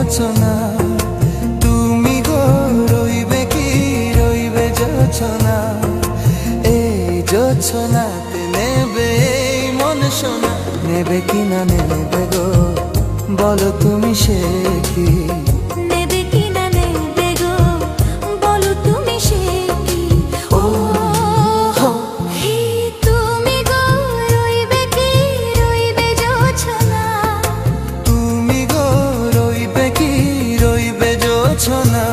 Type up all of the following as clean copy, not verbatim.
রচনা। তুমি গো রইবে কি রইবে যোছনা, এই যোছনাতে নেবে এই মন সোনা। নেবে কি না নেবে গো বলো তুমি সে কি? নেবে কি না নেবে গো বলো তুমি সে কি? ও হো হে তুমি গো রইবে কি রইবে যোছনা। তুমি গো রইবে কি রইবে যোছনা।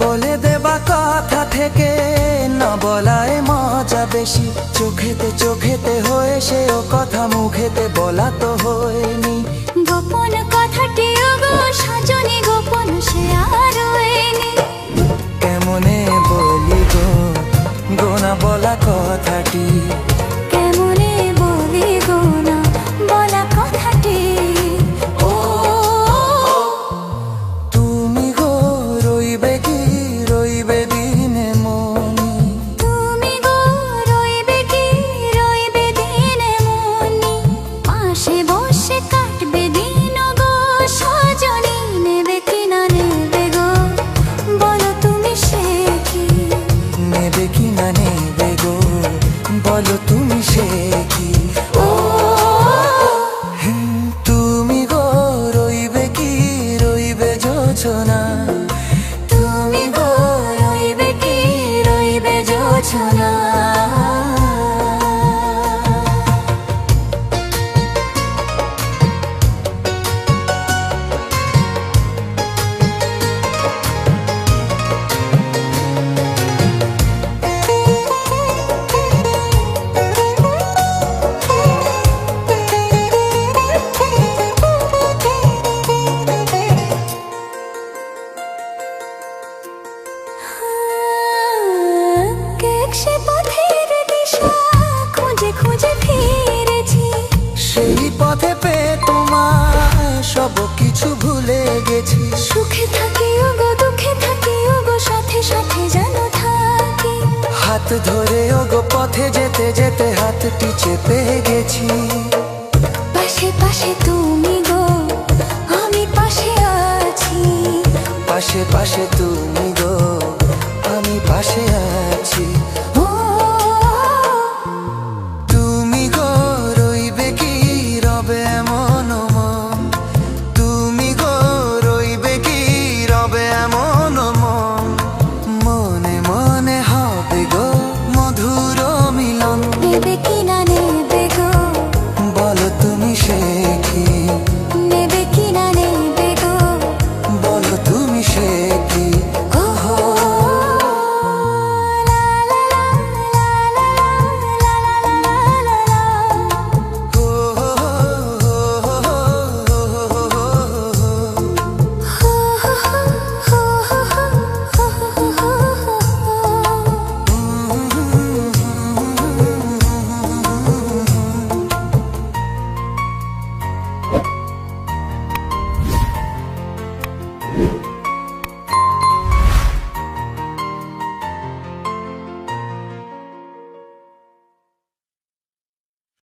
বলে দেবা কথা থেকে না বলায় মজা বেশি। চোখেতে চোখেতে হয়ে সে ও কথা মুখেতে বলা তো হয়নি। গোপন কথাটি গো সজনী গোপন সে আর হয়নি। কেমনে বলি গো গোনা বলা কথাটি? কেমনে বলি গো না বলা কথাটি? ও তুমি গো রইবে কি রইবে দিনে মনি। তুমি গো রইবে কি রইবে দিনে মনি। পাশে বসে কাটবে দিন গো সজনী। নেবে কি না নেবে গো বলো তুমি সে কি? নেবে কি না নেবে গো বলো তুমি সে কি? ও তুমি গো রইবে কি রইবে যোছনা। তুমি গো রইবে কি রইবে যোছনা। সে পথের দিশা খুঁজে খুঁজে ফিরেছি। সেই পথে পেয়ে তোমার সব কিছু ভুলে গেছি। সুখে থাকি ওগো দুঃখে থাকি ওগো সাথে সাথে যেন থাকি। হাত ধরে ওগো পথে যেতে যেতে হাতটি চেপে গেছি। পাশে পাশে তুমি গো আমি পাশে আছি। পাশে পাশে তুমি গো আমি পাশে আছি।